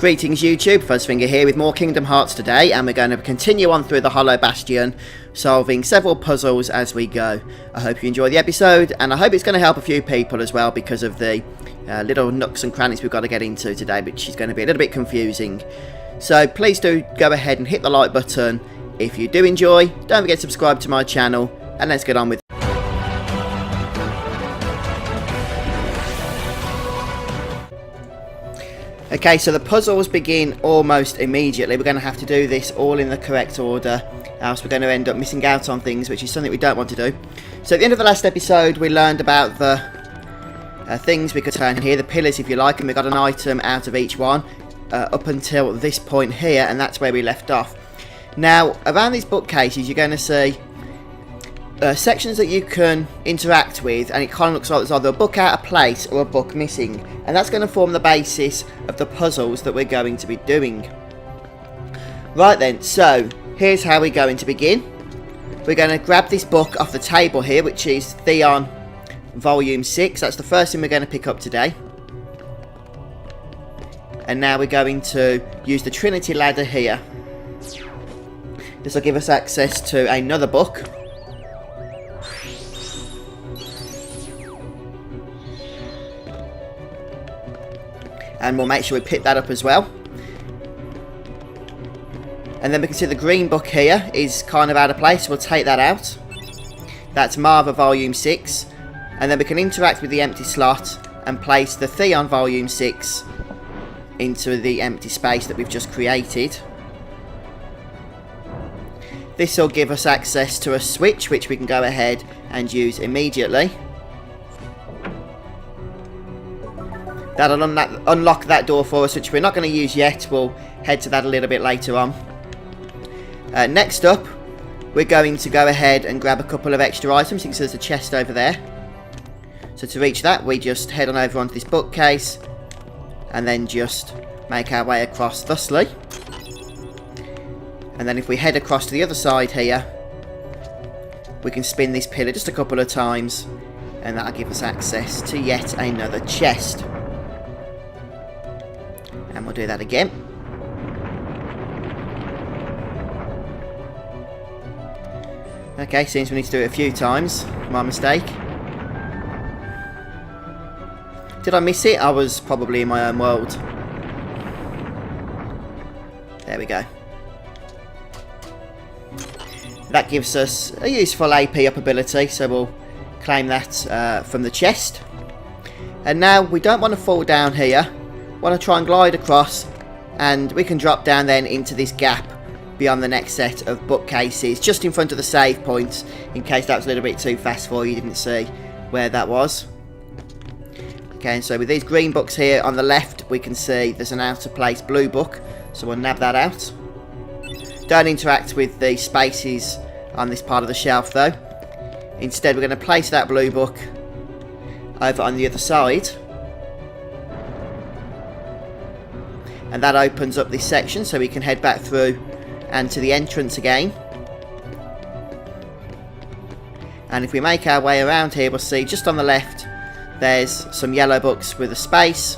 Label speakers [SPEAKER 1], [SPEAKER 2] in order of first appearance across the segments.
[SPEAKER 1] Greetings YouTube, Fuzzfinger here with more Kingdom Hearts today, and we're going to continue on through the Hollow Bastion, solving several puzzles as we go. I hope you enjoy the episode, and I hope it's going to help a few people as well because of the little nooks and crannies we've got to get into today, which is going to be a little bit confusing. So please do go ahead and hit the like button if you do enjoy. Don't forget to subscribe to my channel, and let's get on with it. Okay, so the puzzles begin almost immediately. We're going to have to do this all in the correct order, else we're going to end up missing out on things, which is something we don't want to do. So at the end of the last episode, we learned about the things we could turn here, the pillars if you like, and we got an item out of each one up until this point here, and that's where we left off. Now, around these bookcases, you're going to see sections that you can interact with, and it kind of looks like there's either a book out of place or a book missing, and that's going to form the basis of the puzzles that we're going to be doing. Right then, so here's how we're going to begin. We're going to grab this book off the table here, which is Theon Volume 6. That's the first thing we're going to pick up today. And now we're going to use the Trinity ladder here. This will give us access to another book. And we'll make sure we pick that up as well. And then we can see the green book here is kind of out of place. We'll take that out. That's Marva Volume 6. And then we can interact with the empty slot and place the Theon Volume 6 into the empty space that we've just created. This will give us access to a switch, which we can go ahead and use immediately. That'll unlock that door for us, which we're not going to use yet. We'll head to that a little bit later on. Next up, we're going to go ahead and grab a couple of extra items. You can see there's a chest over there. So to reach that, we just head on over onto this bookcase and then just make our way across thusly. And then if we head across to the other side here, we can spin this pillar just a couple of times, and that'll give us access to yet another chest. And we'll do that again. Okay, seems we need to do it a few times. My mistake. Did I miss it? I was probably in my own world. There we go. That gives us a useful AP up ability, so we'll claim that from the chest. And now we don't want to fall down here. Want to try and glide across, and we can drop down then into this gap beyond the next set of bookcases, just in front of the save point, in case that was a little bit too fast for you, didn't see where that was. Okay, and so with these green books here on the left, we can see there's an out of place blue book, so we'll nab that out. Don't interact with the spaces on this part of the shelf though. Instead, we're going to place that blue book over on the other side. And that opens up this section, so we can head back through and to the entrance again. And if we make our way around here, we'll see just on the left there's some yellow books with a space.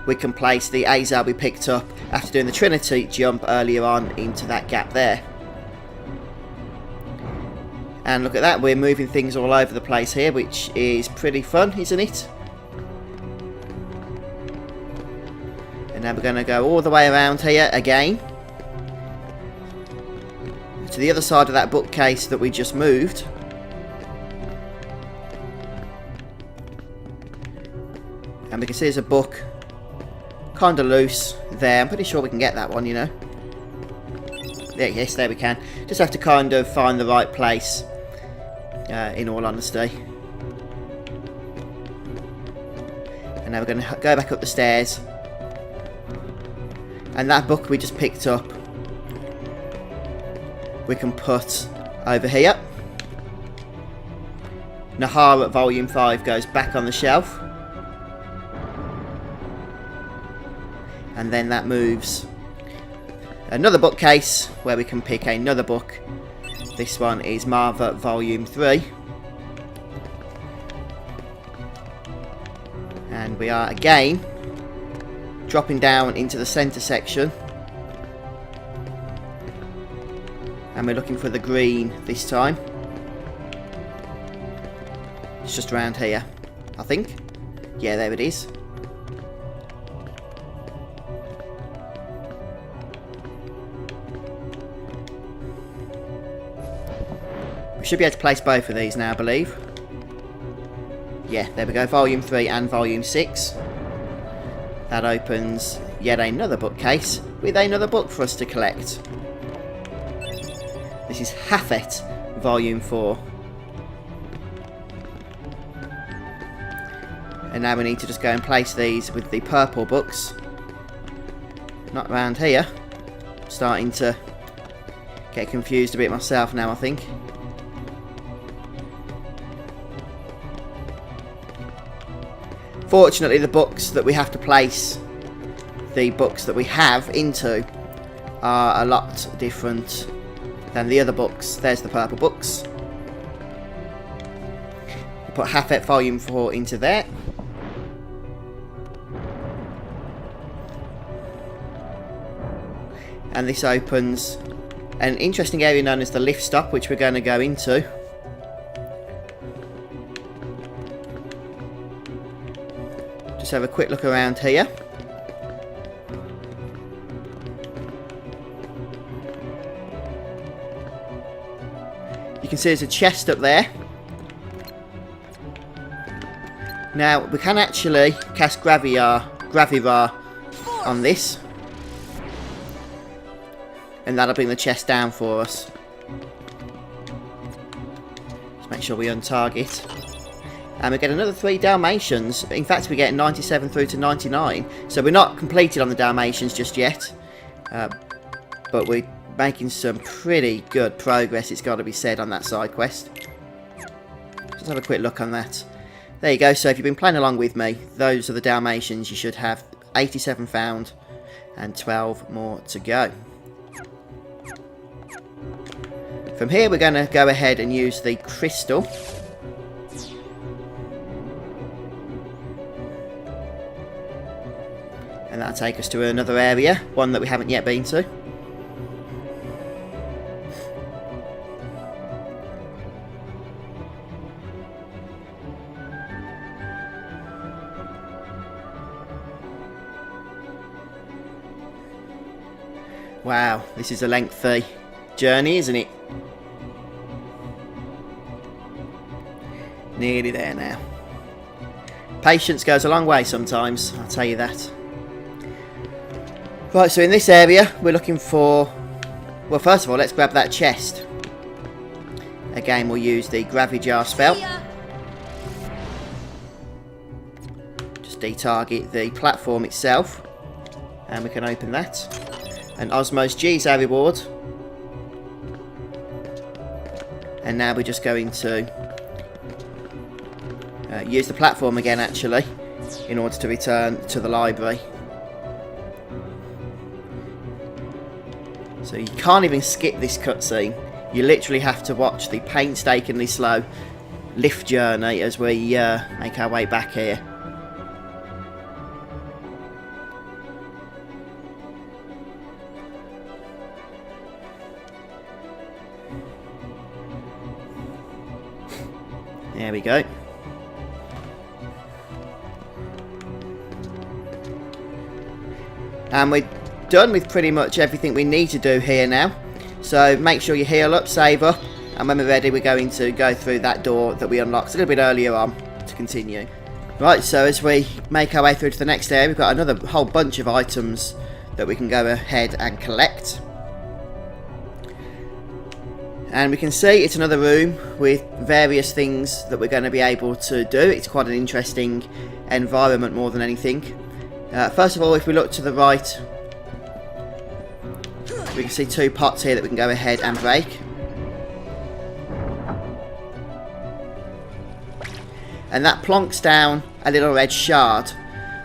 [SPEAKER 1] We can place the Azel we picked up after doing the Trinity jump earlier on into that gap there. And look at that, we're moving things all over the place here, which is pretty fun, isn't it? And now we're going to go all the way around here again to the other side of that bookcase that we just moved. And we can see there's a book kind of loose there. I'm pretty sure we can get that one, you know. Yes, there we can. Just have to kind of find the right place, in all honesty. And now we're going to go back up the stairs. And that book we just picked up, we can put over here. Nahara Volume 5 goes back on the shelf. And then that moves another bookcase where we can pick another book. This one is Marva Volume 3. And we are again dropping down into the centre section. And we're looking for the green this time. It's just around here, I think. Yeah, there it is. We should be able to place both of these now, I believe. Yeah, there we go. Volume 3 and Volume 6. That opens yet another bookcase with another book for us to collect. This is Hathet, Volume 4. And now we need to just go and place these with the purple books. Not around here. I'm starting to get confused a bit myself now, I think. Fortunately, the books that we have to place the books that we have into are a lot different than the other books. There's the purple books. We'll put Hathet Volume 4 into there. And this opens an interesting area known as the lift stop, which we're going to go into. Just have a quick look around here. You can see there's a chest up there. Now, we can actually cast Gravirar on this. And that'll bring the chest down for us. Just make sure we untarget. And we get another 3 Dalmatians. In fact, we get 97 through to 99. So we're not completed on the Dalmatians just yet. But we're making some pretty good progress, it's got to be said, on that side quest. Just have a quick look on that. There you go. So if you've been playing along with me, those are the Dalmatians. You should have 87 found and 12 more to go. From here, we're going to go ahead and use the crystal. And that'll take us to another area, one that we haven't yet been to. Wow, this is a lengthy journey, isn't it? Nearly there now. Patience goes a long way sometimes, I'll tell you that. Right, so in this area, we're looking for... Well, first of all, let's grab that chest. Again, we'll use the Gravijar spell. Just detarget the platform itself. And we can open that. And Osmos G is our reward. And now we're just going to use the platform again, actually, in order to return to the library. So you can't even skip this cutscene. You literally have to watch the painstakingly slow lift journey as we make our way back here. There we go. And we're done with pretty much everything we need to do here now. So make sure you heal up, save up, and when we're ready we're going to go through that door that we unlocked a little bit earlier on to continue. Right, so as we make our way through to the next area, we've got another whole bunch of items that we can go ahead and collect. And we can see it's another room with various things that we're going to be able to do. It's quite an interesting environment more than anything. First of all, if we look to the right, we can see 2 pots here that we can go ahead and break. And that plonks down a little red shard.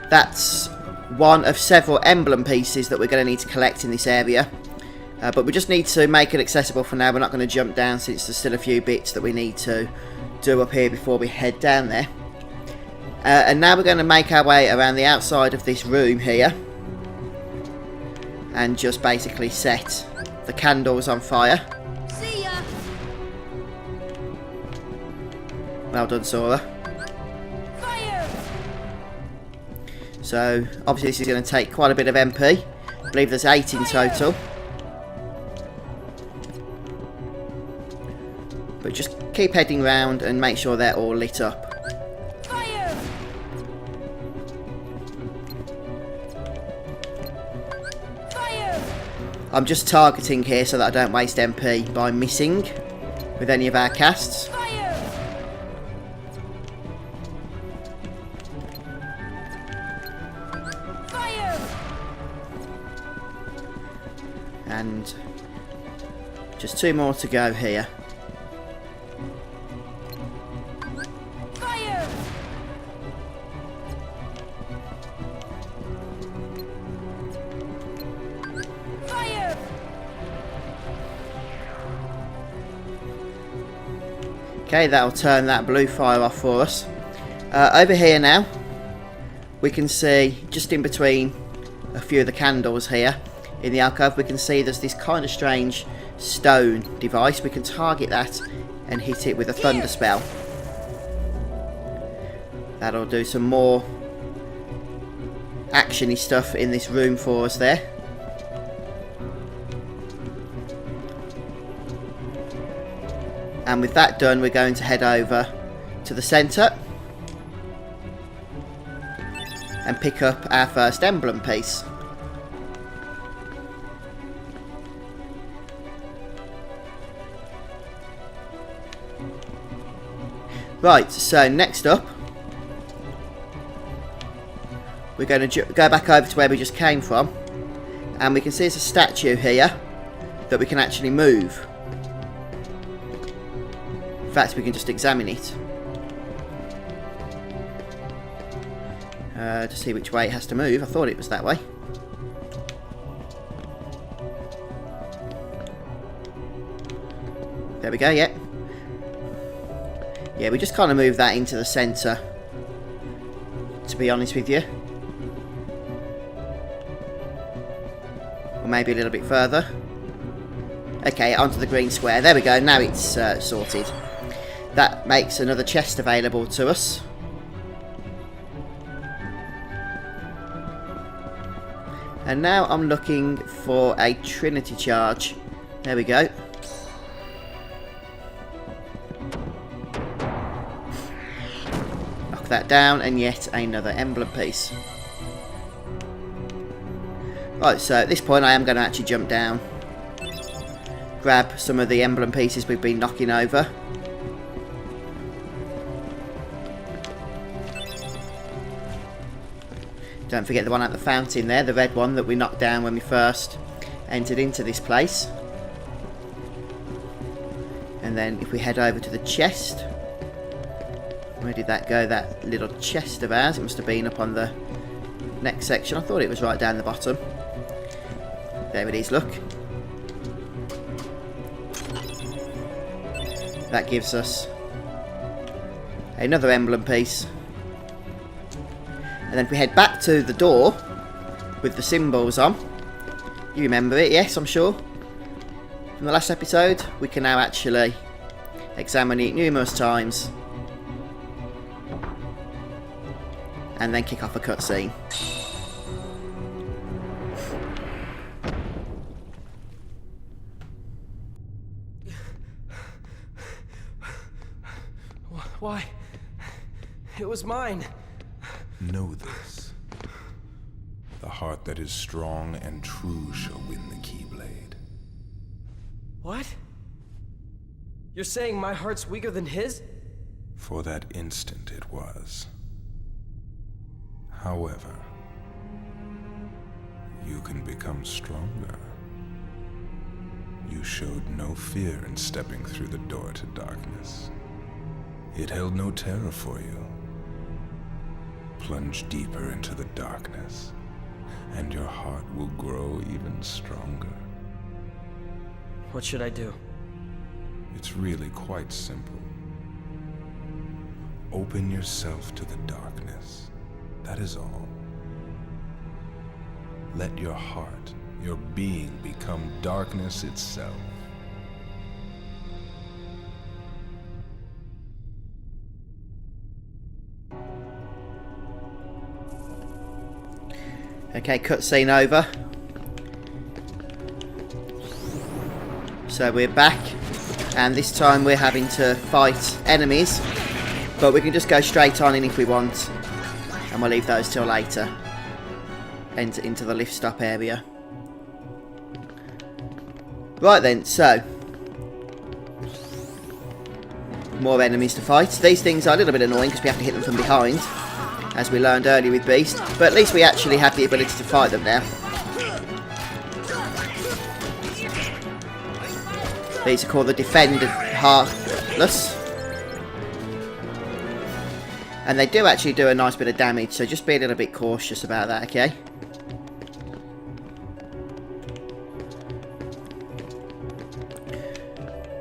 [SPEAKER 1] That's one of several emblem pieces that we're going to need to collect in this area. But we just need to make it accessible for now. We're not going to jump down since there's still a few bits that we need to do up here before we head down there. And now we're going to make our way around the outside of this room here. and just basically set the candles on fire.
[SPEAKER 2] See ya.
[SPEAKER 1] Well done, Sora.
[SPEAKER 2] Fire.
[SPEAKER 1] So obviously this is going to take quite a bit of MP. I believe there's 8 in total. But just keep heading round and make sure they're all lit up.
[SPEAKER 2] Fire. Fire.
[SPEAKER 1] I'm just targeting here so that I don't waste MP by missing with any of our casts.
[SPEAKER 2] Fire. Fire.
[SPEAKER 1] And just 2 more to go here.
[SPEAKER 2] Fire. Fire.
[SPEAKER 1] Okay, that'll turn that blue fire off for us. Over here now, we can see just in between a few of the candles here in the alcove, we can see there's this kind of strange stone device. We can target that and hit it with a thunder spell. That'll do some more actiony stuff in this room for us there. And with that done, we're going to head over to the centre and pick up our first emblem piece. Right, so next up, we're going to go back over to where we just came from, and we can see there's a statue here that we can actually move. In fact, we can just examine it to see which way it has to move. I thought it was that way. There we go, yeah. Yeah, we just kind of move that into the centre, to be honest with you. Or maybe a little bit further. Okay, onto the green square. There we go, now it's sorted. That makes another chest available to us. And now I'm looking for a Trinity charge. There we go. Knock that down, and yet another emblem piece. Right, so at this point I am going to actually jump down, grab some of the emblem pieces we've been knocking over. Don't forget the one at the fountain there, the red one that we knocked down when we first entered into this place. And then if we head over to the chest, where did that go? That little chest of ours, it must have been up on the next section. I thought it was right down the bottom. There it is, look. That gives us another emblem piece. And then if we head back to the door with the symbols on, you remember it, yes, I'm sure, from the last episode, we can now actually examine it numerous times and then kick off a cutscene.
[SPEAKER 3] Why? It was mine.
[SPEAKER 4] Know this. The heart that is strong and true shall win the Keyblade.
[SPEAKER 3] What? You're saying my heart's weaker than his?
[SPEAKER 4] For that instant it was. However, you can become stronger. You showed no fear in stepping through the door to darkness. It held no terror for you. Plunge deeper into the darkness, and your heart will grow even stronger.
[SPEAKER 3] What should I do?
[SPEAKER 4] It's really quite simple. Open yourself to the darkness. That is all. Let your heart your being become darkness itself.
[SPEAKER 1] Okay, cutscene over. So we're back, and this time we're having to fight enemies, but we can just go straight on in if we want, and we'll leave those till later. Enter into the lift stop area. Right then, so more enemies to fight. These things are a little bit annoying because we have to hit them from behind, as we learned earlier with Beast, but at least we actually have the ability to fight them now. These are called the Defended Heartless, and they do actually do a nice bit of damage, so just be a little bit cautious about that, okay?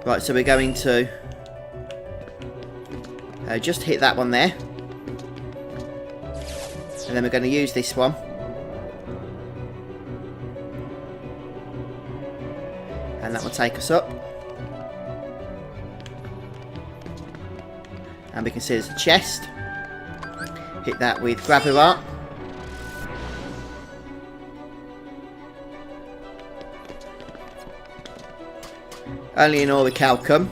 [SPEAKER 1] Right, so we're going to just hit that one there. And then we're going to use this one. And that will take us up. And we can see there's a chest. Hit that with Gravirat. Only an orichalcum.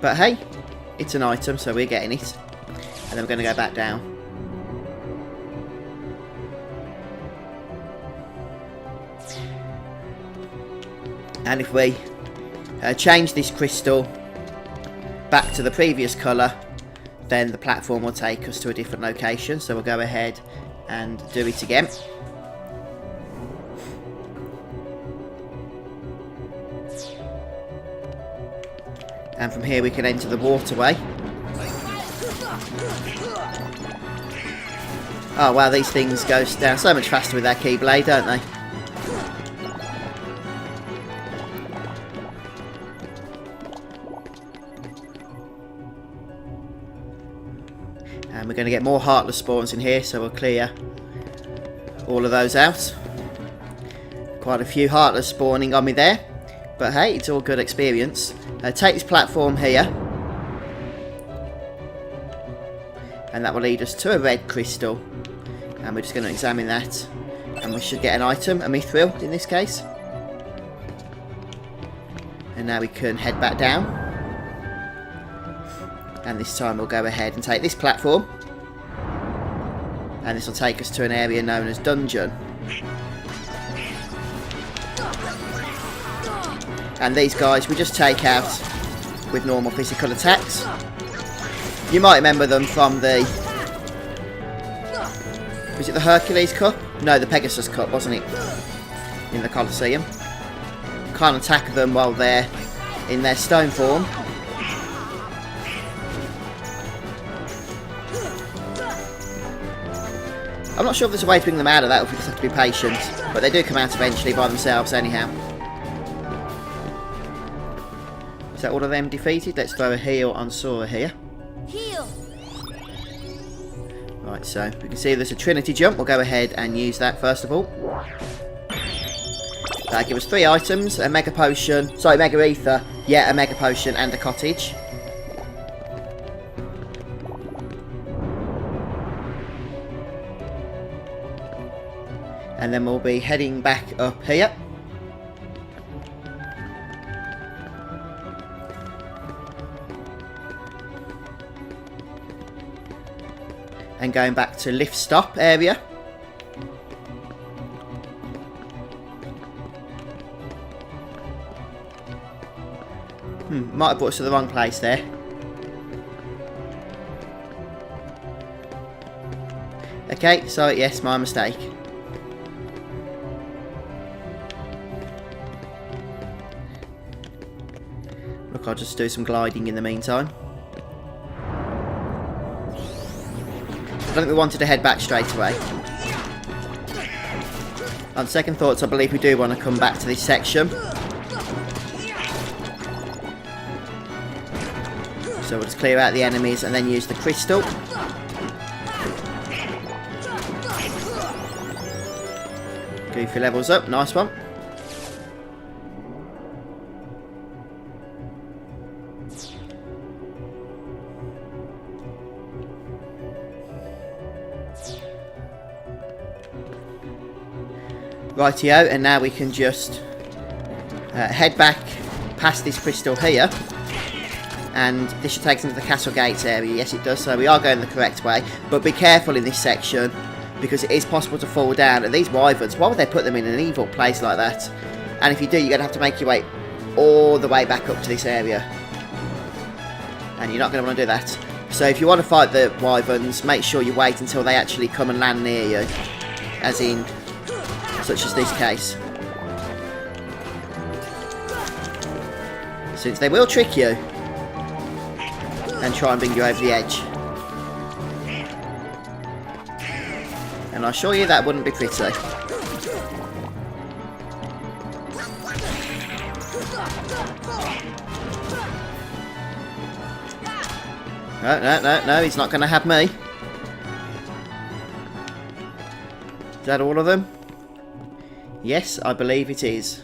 [SPEAKER 1] But hey, it's an item, so we're getting it. And then we're going to go back down. And if we change this crystal back to the previous colour, then the platform will take us to a different location. So we'll go ahead and do it again. And from here we can enter the waterway. Oh wow, these things go down so much faster with their Keyblade, don't they? And we're going to get more Heartless spawns in here, so we'll clear all of those out. Quite a few Heartless spawning on me there, but hey, it's all good experience. Take this platform here, and that will lead us to a red crystal, and we're just going to examine that, and we should get an item, a mithril in this case. And now we can head back down, and this time we'll go ahead and take this platform, and this will take us to an area known as Dungeon. And these guys we just take out with normal physical attacks. You might remember them from the... was it the Hercules Cup? No, the Pegasus Cup, wasn't it? In the Colosseum. Can't attack them while they're in their stone form. I'm not sure if there's a way to bring them out of that, or if we just have to be patient. But they do come out eventually by themselves anyhow. Is that all of them defeated? Let's throw a heal on Sora here.
[SPEAKER 2] Heal.
[SPEAKER 1] Right, so we can see there's a Trinity jump. We'll go ahead and use that first of all. That'll give us 3 items, a Mega Potion, sorry, Mega Ether, yeah, a Mega Potion and a Cottage. And then we'll be heading back up here. And going back to lift stop area. Might have brought us to the wrong place there. Okay, so yes, my mistake. Look, I'll just do some gliding in the meantime. I don't think we wanted to head back straight away. On second thoughts, I believe we do want to come back to this section. So we'll just clear out the enemies and then use the crystal. Goofy levels up, nice one. Rightio, and now we can just head back past this crystal here, and this should take us into the castle gates area. Yes, it does, so we are going the correct way, but be careful in this section because it is possible to fall down. And these wyverns, why would they put them in an evil place like that? And if you do, you're going to have to make your way all the way back up to this area, and you're not going to want to do that. So if you want to fight the wyverns, make sure you wait until they actually come and land near you, as in such as this case, since they will trick you and try and bring you over the edge, and I assure you that wouldn't be pretty. No, he's not going to have me. Is that all of them? Yes, I believe it is.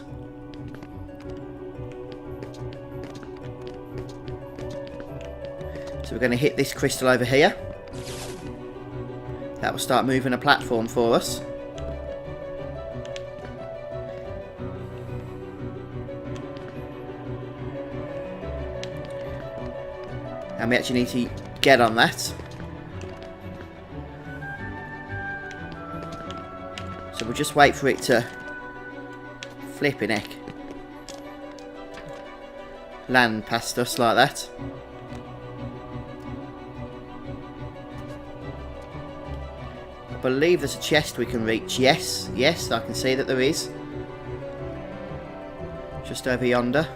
[SPEAKER 1] So we're going to hit this crystal over here. That will start moving a platform for us. And we actually need to get on that. So we'll just wait for it to flipping heck land past us like that. I believe there's a chest we can reach. Yes, I can see that there is. Just over yonder.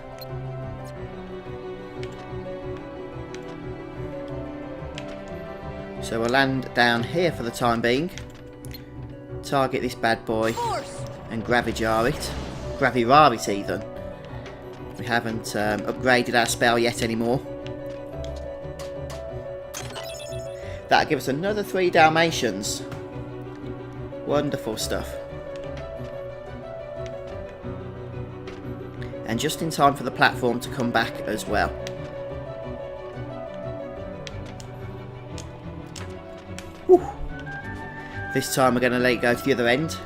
[SPEAKER 1] So we'll land down here for the time being. Target this bad boy and gravijar it. Gravirar it even. We haven't upgraded our spell yet anymore. That'll give us another 3 Dalmatians. Wonderful stuff. And just in time for the platform to come back as well. Whew. This time we're going to let it go to the other end.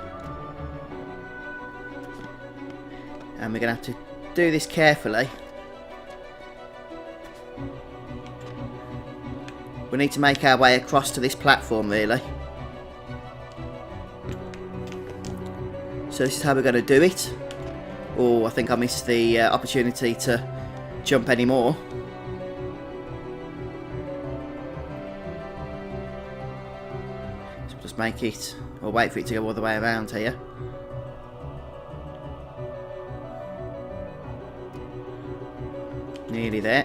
[SPEAKER 1] And we're going to have to do this carefully. We need to make our way across to this platform, really. So this is how we're going to do it. Oh, I think I missed the opportunity to jump anymore. So we'll just make it, or wait for it to go all the way around here. Nearly there.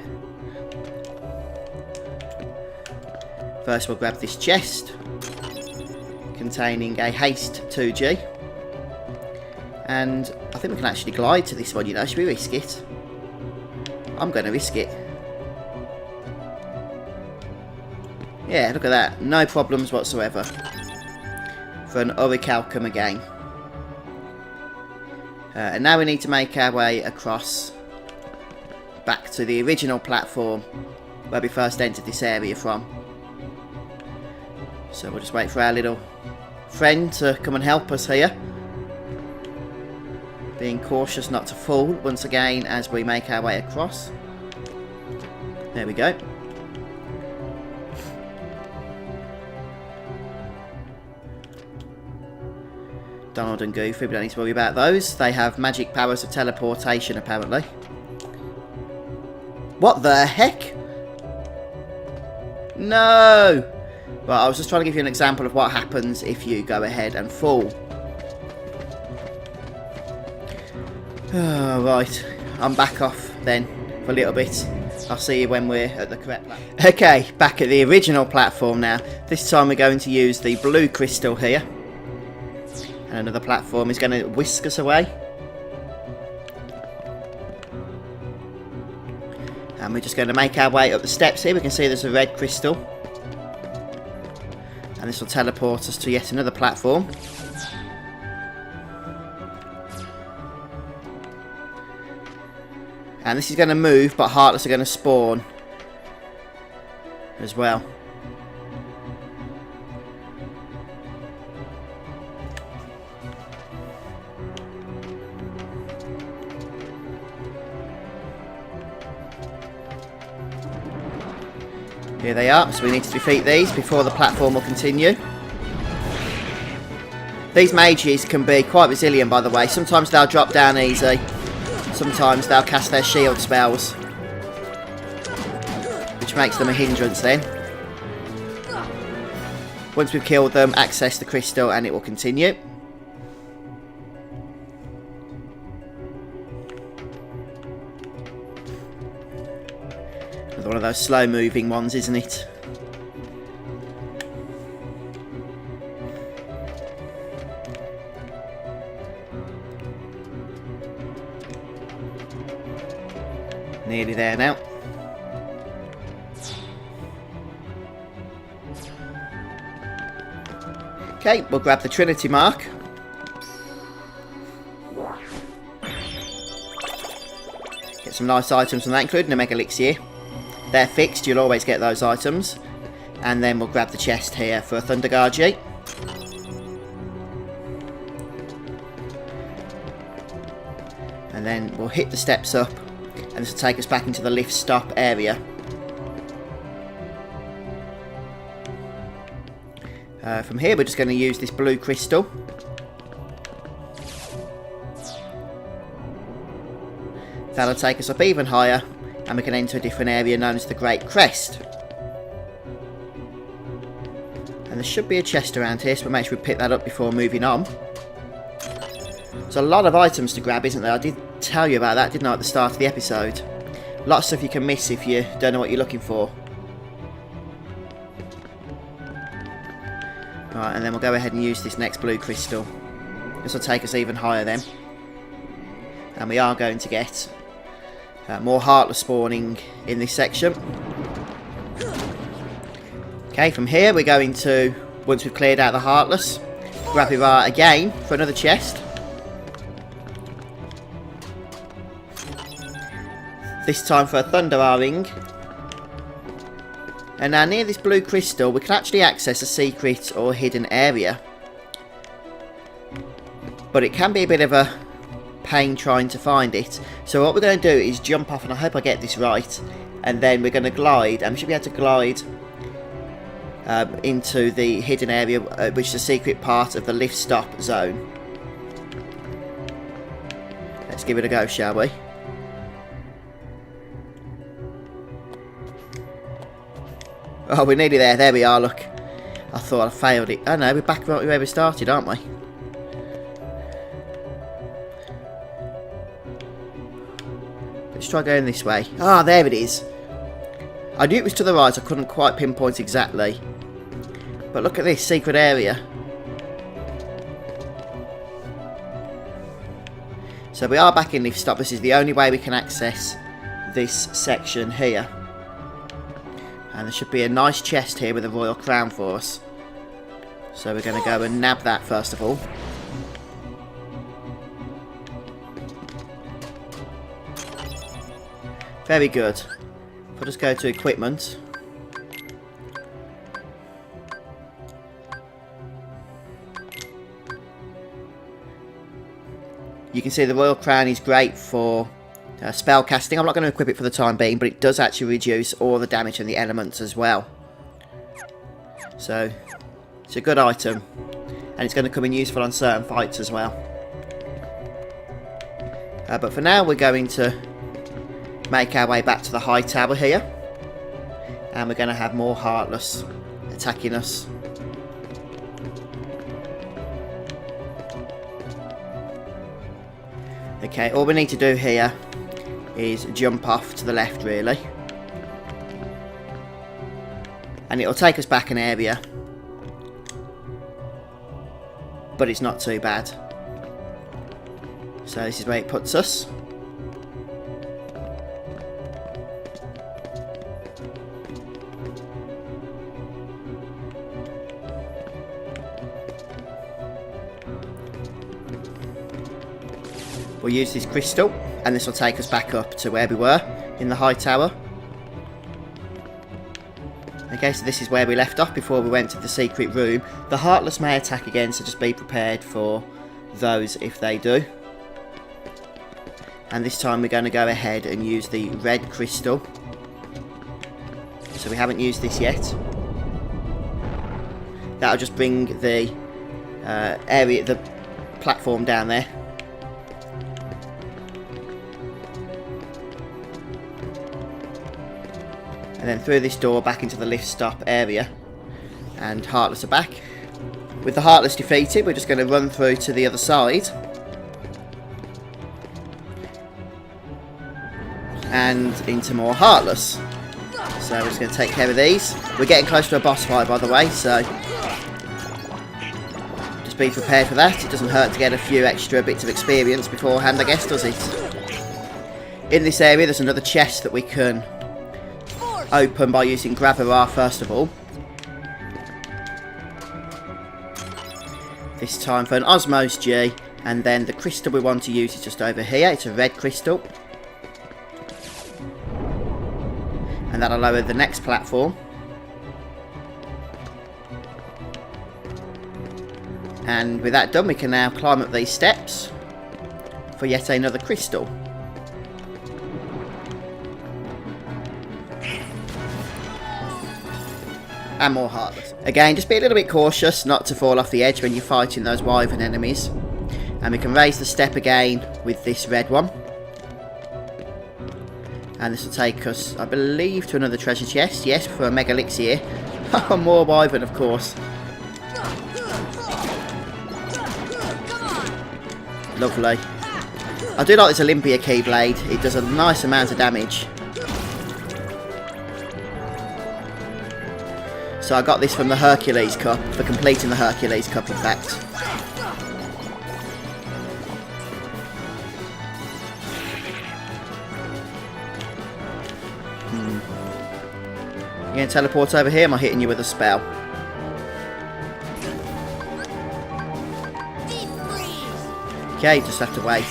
[SPEAKER 1] First we'll grab this chest containing a haste 2G, and I think we can actually glide to this one, you know. Should we risk it? I'm going to risk it. Yeah, look at that, no problems whatsoever for an orichalcum again. And now we need to make our way across back to the original platform where we first entered this area from. So we'll just wait for our little friend to come and help us here. Being cautious not to fall once again as we make our way across. There we go. Donald and Goofy, we don't need to worry about those. They have magic powers of teleportation apparently. What the heck? No! Right, I was just trying to give you an example of what happens if you go ahead and fall. Oh, right, I'm back off then for a little bit. I'll see you when we're at the correct platform. Okay, back at the original platform now. This time we're going to use the blue crystal here. And another platform is going to whisk us away. And we're just going to make our way up the steps here. We can see there's a red crystal. And this will teleport us to yet another platform. And this is going to move, but Heartless are going to spawn as well. Here they are, so we need to defeat these before the platform will continue. These mages can be quite resilient, by the way. Sometimes they'll drop down easy. Sometimes they'll cast their shield spells, which makes them a hindrance then. Once we've killed them, access the crystal and it will continue. One of those slow moving ones, isn't it? Nearly there now. Okay, we'll grab the Trinity mark. Get some nice items from that, including a Mega Elixir. They're fixed, you'll always get those items. And then we'll grab the chest here for a Thunder Guard G. And then we'll hit the steps up, and this will take us back into the lift stop area. From here we're just going to use this blue crystal. That'll take us up even higher, and we can enter a different area known as the Great Crest. And there should be a chest around here, so we'll make sure we pick that up before moving on. There's a lot of items to grab, isn't there? I did tell you about that, didn't I, at the start of the episode? A lot of stuff you can miss if you don't know what you're looking for. Right, and then we'll go ahead and use this next blue crystal. This will take us even higher then. And we are going to get more Heartless spawning in this section. Okay, from here we're going to, once we've cleared out the Heartless, grab our again for another chest. This time for a Thunder ring. And now near this blue crystal we can actually access a secret or hidden area. But it can be a bit of a pain trying to find it. So what we're going to do is jump off, and I hope I get this right, and then we're going to glide, and we should be able to glide into the hidden area, which is a secret part of the lift stop zone. Let's give it a go, shall we? Oh, we're nearly there. There we are, look. I thought I failed it. Oh no, we're back right where we started, aren't we? Let's try going this way. Ah, there it is. I knew it was to the right, I couldn't quite pinpoint exactly. But look at this secret area. So we are back in lift stop. This is the only way we can access this section here. And there should be a nice chest here with a royal crown for us. So we're going to go and nab that first of all. Very good. I'll just go to equipment. You can see the royal crown is great for spell casting. I'm not going to equip it for the time being, but it does actually reduce all the damage and the elements as well. So it's a good item, and it's going to come in useful on certain fights as well. But for now we're going to make our way back to the high tower here, and we're going to have more Heartless attacking us. Okay, all we need to do here is jump off to the left really, and it'll take us back an area, but it's not too bad. So this is where it puts us. We'll use this crystal And this will take us back up to where we were, in the high tower. Okay, so this is where we left off before we went to the secret room. The Heartless may attack again, so just be prepared for those if they do. And this time we're going to go ahead and use the red crystal. So we haven't used this yet. That'll just bring the the platform down there. And then through this door back into the lift stop area. And Heartless are back. With the Heartless defeated, we're just going to run through to the other side. And into more Heartless. So we're just going to take care of these. We're getting close to a boss fight, by the way, so just be prepared for that. It doesn't hurt to get a few extra bits of experience beforehand, I guess, does it? In this area there's another chest that we can open by using Gravirar first of all. This time for an Osmos G, and then the crystal we want to use is just over here. It's a red crystal. And that'll lower the next platform. And with that done, we can now climb up these steps for yet another crystal. And more Heartless. Again, just be a little bit cautious not to fall off the edge when you're fighting those wyvern enemies. And we can raise the step again with this red one. And this will take us, I believe, to another treasure chest. Yes, for a Mega Elixir. More wyvern, of course. Lovely. I do like this Olympia Keyblade. It does a nice amount of damage. So I got this from the Hercules Cup, for completing the Hercules Cup, in fact. You going to teleport over here? Am I hitting you with a spell? Okay, just have to wait.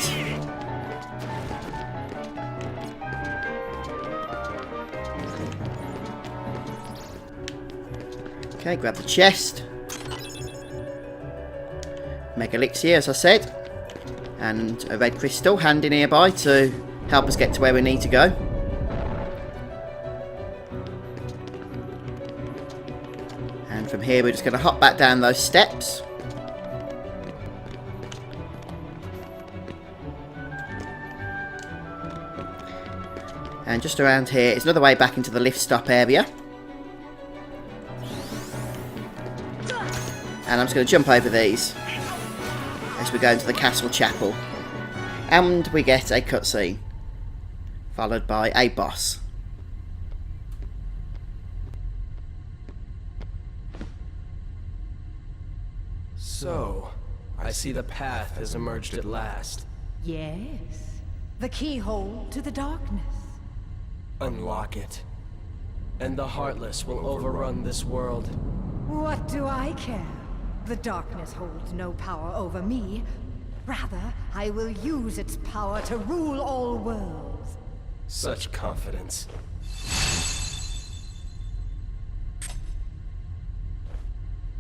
[SPEAKER 1] Okay, grab the chest. Mega Elixir, as I said. And a red crystal handy nearby to help us get to where we need to go. And from here we're just going to hop back down those steps. And just around here is another way back into the lift stop area. And I'm just going to jump over these as we go into the castle chapel. And we get a cutscene, followed by a boss.
[SPEAKER 3] So, I see the path has emerged at last.
[SPEAKER 2] Yes. The keyhole to the darkness.
[SPEAKER 3] Unlock it, and the Heartless will overrun this world.
[SPEAKER 2] What do I care? The darkness holds no power over me. Rather, I will use its power to rule all worlds.
[SPEAKER 3] Such confidence.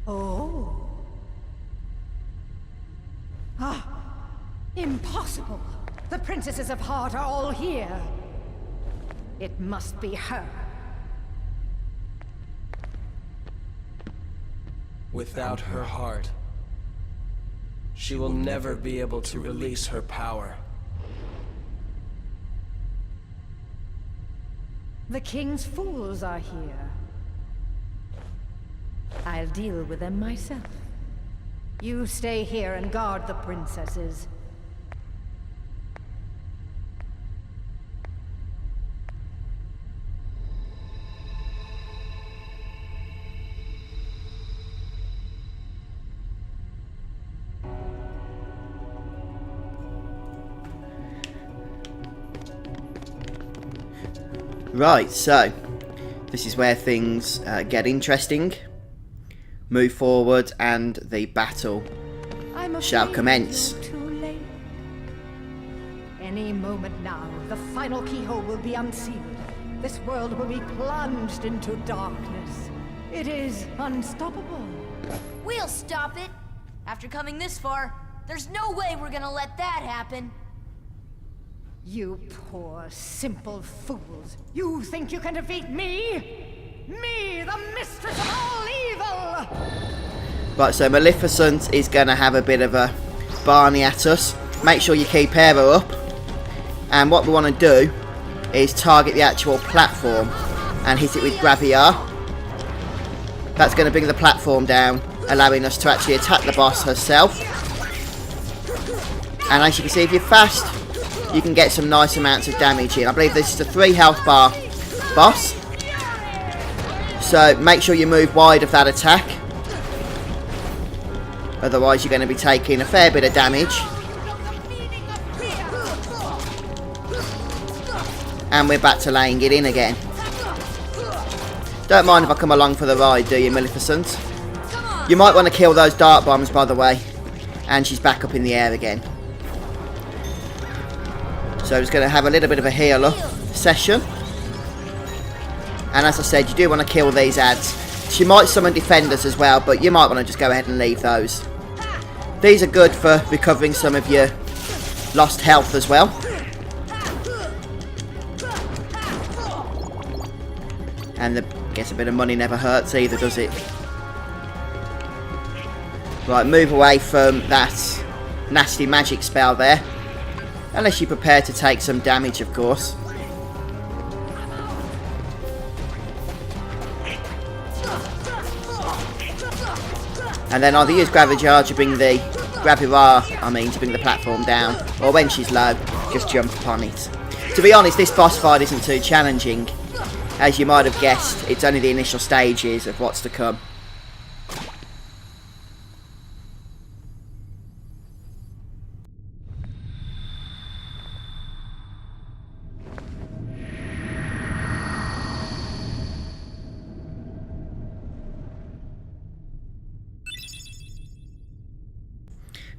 [SPEAKER 2] Oh. Ah! Impossible! The princesses of Heart are all here. It must be her.
[SPEAKER 3] Without her heart, she will never be able to release her power.
[SPEAKER 2] The king's fools are here. I'll deal with them myself. You stay here and guard the princesses.
[SPEAKER 1] Right, so this is where things get interesting. Move forward and the battle shall commence.
[SPEAKER 2] Any moment now, the final keyhole will be unsealed. This world will be plunged into darkness. It is unstoppable.
[SPEAKER 5] We'll stop it. After coming this far, there's no way we're gonna let that happen.
[SPEAKER 2] You poor, simple fools. You think you can defeat me? Me, the mistress of all evil!
[SPEAKER 1] Right, so Maleficent is going to have a bit of a Barney at us. Make sure you keep her up. And what we want to do is target the actual platform and hit it with Graviar. That's going to bring the platform down, allowing us to actually attack the boss herself. And as you can see, if you're fast, you can get some nice amounts of damage in. I believe this is a 3 health bar boss. So make sure you move wide of that attack. Otherwise you're going to be taking a fair bit of damage. And we're back to laying it in again. Don't mind if I come along for the ride, do you, Maleficent? You might want to kill those dart bombs, by the way. And she's back up in the air again. So I'm just going to have a little bit of a heal up session. And as I said, you do want to kill these ads. She might summon defenders as well, but you might want to just go ahead and leave those. These are good for recovering some of your lost health as well. And I guess a bit of money never hurts either, does it? Right, move away from that nasty magic spell there. Unless you're prepared to take some damage, of course. And then either use Graviar to bring the to bring the platform down, or when she's low, just jump upon it. To be honest, this boss fight isn't too challenging. As you might have guessed, it's only the initial stages of what's to come.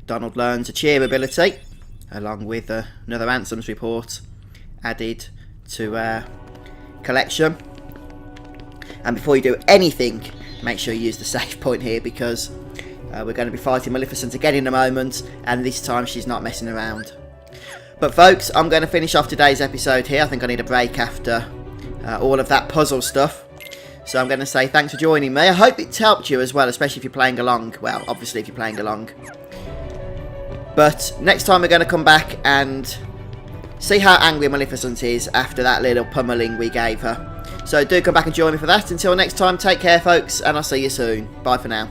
[SPEAKER 1] Donald learns a cheer ability, along with another Anthems report added to collection. And before you do anything, make sure you use the save point here, because we're going to be fighting Maleficent again in a moment, and this time she's not messing around. But folks, I'm going to finish off today's episode here. I think I need a break after all of that puzzle stuff. So I'm going to say thanks for joining me. I hope it's helped you as well, especially if you're playing along. Well, obviously if you're playing along. But next time we're going to come back and see how angry Maleficent is after that little pummeling we gave her. So do come back and join me for that. Until next time, take care folks, and I'll see you soon. Bye for now.